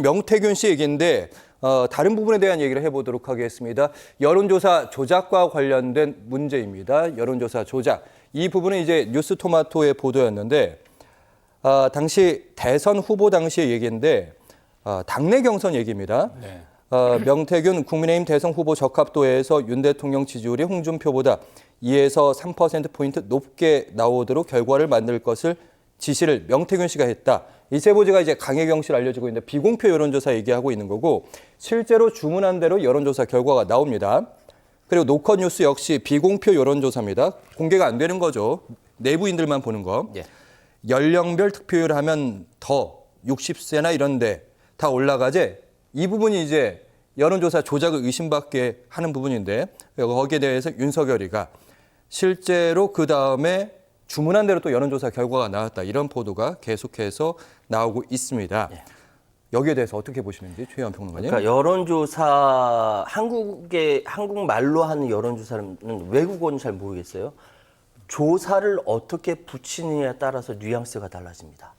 명태균 씨 얘기인데 다른 부분에 대한 얘기를 해보도록 하겠습니다. 여론조사 조작과 관련된 문제입니다. 여론조사 조작. 이 부분은 이제 뉴스토마토의 보도였는데 당시 대선 후보 당시의 얘기인데 당내 경선 얘기입니다. 네. 명태균 국민의힘 대선 후보 적합도에서 윤 대통령 지지율이 홍준표보다 2에서 3%포인트 높게 나오도록 결과를 만들 것을 지시를 명태균 씨가 했다. 이 제보지가 이제 강혜경 씨로 알려지고 있는데 비공표 여론조사 얘기하고 있는 거고 실제로 주문한 대로 여론조사 결과가 나옵니다. 그리고 노컷뉴스 역시 비공표 여론조사입니다. 공개가 안 되는 거죠. 내부인들만 보는 거. 예. 연령별 득표율 하면 더 60세나 이런데 다 올라가지. 이 부분이 이제 여론조사 조작을 의심받게 하는 부분인데 거기에 대해서 윤석열이가 실제로 그 다음에 주문한 대로 또 여론조사 결과가 나왔다. 이런 보도가 계속해서 나오고 있습니다. 예. 여기에 대해서 어떻게 보시는지 최희원 평론가님. 그러니까 여론조사 한국말로 하는 여론조사는 외국어는 잘 모르겠어요. 조사를 어떻게 붙이느냐에 따라서 뉘앙스가 달라집니다.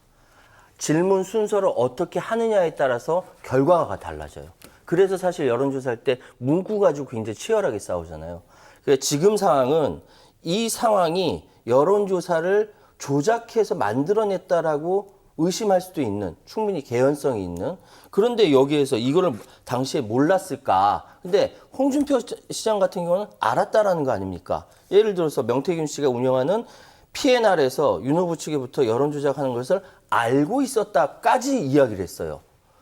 질문 순서를 어떻게 하느냐에 따라서 결과가 달라져요. 그래서 사실 여론조사할 때 문구 가지고 굉장히 치열하게 싸우잖아요. 그러니까 지금 상황은 이 상황이 여론조사를 조작해서 만들어냈다라고 의심할 수도 있는 충분히 개연성이 있는 그런데 여기에서 이거를 당시에 몰랐을까? 근데 홍준표 시장 같은 경우는 알았다라는 거 아닙니까? 예를 들어서 명태균 씨가 운영하는 PNR에서 윤 후보 측에부터 여론 조작하는 것을 알고 있었다까지 이야기를 했어요.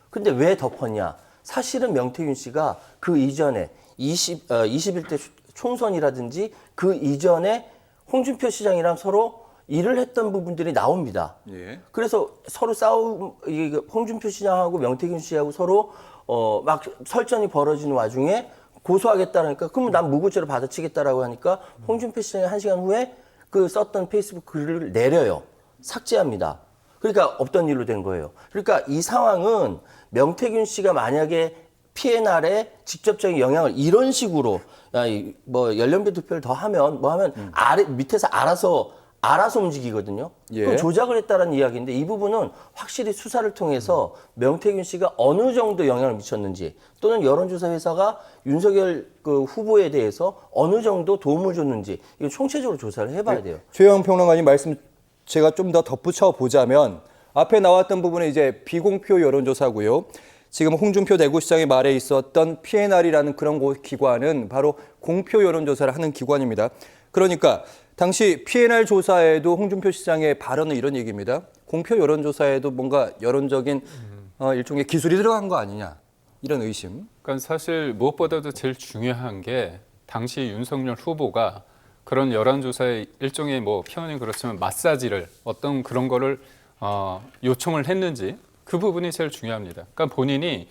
근데 왜 덮었냐? 사실은 명태균 씨가 그 이전에 21대 총선이라든지 그 이전에 홍준표 시장이랑 서로 일을 했던 부분들이 나옵니다. 예. 그래서 서로 홍준표 시장하고 명태균 씨하고 서로 막 설전이 벌어지는 와중에 고소하겠다라니까 그러면 난 무고죄로 받아치겠다라고 하니까 홍준표 시장이 1시간 후에 그 썼던 페이스북 글을 내려요. 삭제합니다. 그러니까 없던 일로 된 거예요. 그러니까 이 상황은 명태균 씨가 만약에 PNR에 직접적인 영향을 이런 식으로 뭐 연령별 투표를 더 하면 뭐 하면 밑에서 알아서 움직이거든요. 예. 그럼 조작을 했다는 이야기인데 이 부분은 확실히 수사를 통해서 명태균 씨가 어느 정도 영향을 미쳤는지 또는 여론조사 회사가 윤석열 그 후보에 대해서 어느 정도 도움을 줬는지 이거 총체적으로 조사를 해봐야 돼요. 최희원 평론가님 말씀 제가 좀 더 덧붙여 보자면 앞에 나왔던 부분은 이제 비공표 여론조사고요. 지금 홍준표 대구시장의 말에 있었던 PNR이라는 그런 기관은 바로 공표 여론조사를 하는 기관입니다. 그러니까 당시 PNR 조사에도 홍준표 시장의 발언은 이런 얘기입니다. 공표 여론조사에도 뭔가 여론적인 일종의 기술이 들어간 거 아니냐 이런 의심. 그러니까 사실 무엇보다도 제일 중요한 게 당시 윤석열 후보가 그런 여론조사의 일종의 뭐 표현이 그렇지만 마사지를 어떤 그런 거를 요청을 했는지 그 부분이 제일 중요합니다. 그러니까 본인이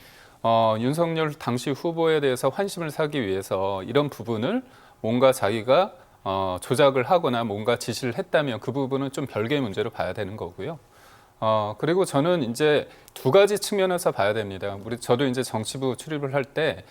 윤석열 당시 후보에 대해서 환심을 사기 위해서 이런 부분을 뭔가 자기가 조작을 하거나 뭔가 지시를 했다면 그 부분은 좀 별개의 문제로 봐야 되는 거고요. 그리고 저는 이제 두 가지 측면에서 봐야 됩니다. 저도 이제 정치부 출입을 할 때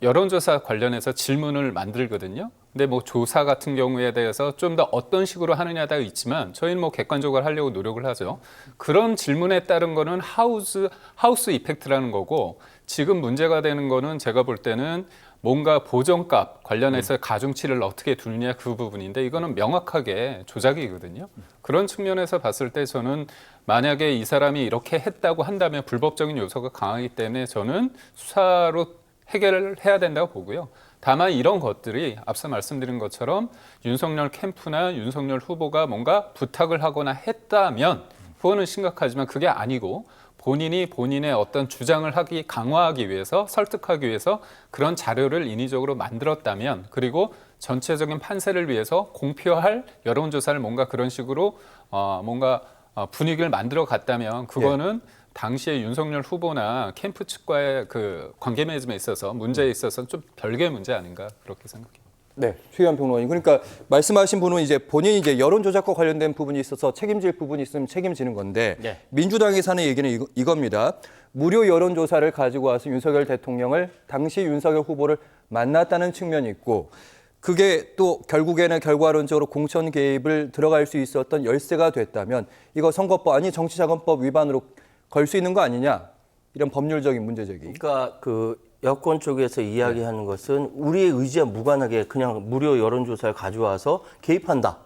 여론조사 관련해서 질문을 만들거든요. 근데 뭐 조사 같은 경우에 대해서 좀 더 어떤 식으로 하느냐에 따라 있지만 저희는 뭐 객관적으로 하려고 노력을 하죠. 그런 질문에 따른 거는 하우스 이펙트라는 거고 지금 문제가 되는 거는 제가 볼 때는 뭔가 보정값 관련해서 가중치를 어떻게 두느냐 그 부분인데 이거는 명확하게 조작이거든요. 그런 측면에서 봤을 때 저는 만약에 이 사람이 이렇게 했다고 한다면 불법적인 요소가 강하기 때문에 저는 수사로 해결을 해야 된다고 보고요. 다만 이런 것들이 앞서 말씀드린 것처럼 윤석열 캠프나 윤석열 후보가 뭔가 부탁을 하거나 했다면 그거는 심각하지만 그게 아니고 본인이 본인의 어떤 주장을 강화하기 위해서 설득하기 위해서 그런 자료를 인위적으로 만들었다면 그리고 전체적인 판세를 위해서 공표할 여론조사를 뭔가 그런 식으로 뭔가 분위기를 만들어 갔다면 그거는 당시에 윤석열 후보나 캠프 측과의 그 관계 맺음에 있어서 문제에 있어서 좀 별개의 문제 아닌가 그렇게 생각해요. 네, 최희원 평론가님. 그러니까 말씀하신 분은 이제 본인이 이제 여론 조작과 관련된 부분이 있어서 책임질 부분이 있으면 책임지는 건데 네. 민주당에서 하는 얘기는 이겁니다. 무료 여론 조사를 가지고 와서 윤석열 대통령을 당시 윤석열 후보를 만났다는 측면이 있고 그게 또 결국에는 결과론적으로 공천 개입을 들어갈 수 있었던 열쇠가 됐다면 이거 선거법 아니 정치자금법 위반으로 걸 수 있는 거 아니냐 이런 법률적인 문제 제기. 그러니까 그 여권 쪽에서 이야기하는 것은 우리의 의지와 무관하게 그냥 무료 여론조사를 가져와서 개입한다.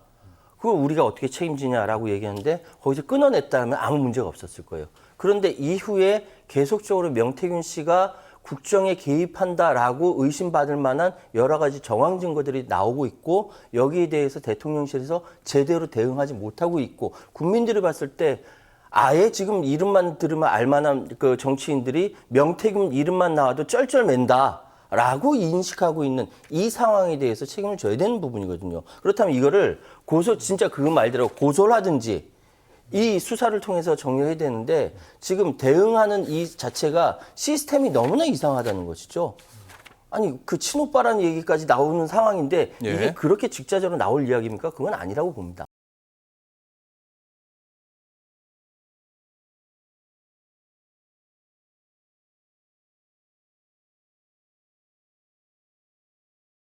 그걸 우리가 어떻게 책임지냐라고 얘기하는데 거기서 끊어냈다면 아무 문제가 없었을 거예요. 그런데 이후에 계속적으로 명태균 씨가 국정에 개입한다라고 의심받을 만한 여러 가지 정황 증거들이 나오고 있고 여기에 대해서 대통령실에서 제대로 대응하지 못하고 있고 국민들이 봤을 때 아예 지금 이름만 들으면 알만한 그 정치인들이 명태균 이름만 나와도 쩔쩔맨다라고 인식하고 있는 이 상황에 대해서 책임을 져야 되는 부분이거든요. 그렇다면 이거를 진짜 그 말대로 고소를 하든지 이 수사를 통해서 정리해야 되는데 지금 대응하는 이 자체가 시스템이 너무나 이상하다는 것이죠. 아니 그 친오빠라는 얘기까지 나오는 상황인데 이게 예. 그렇게 직자적으로 나올 이야기입니까? 그건 아니라고 봅니다.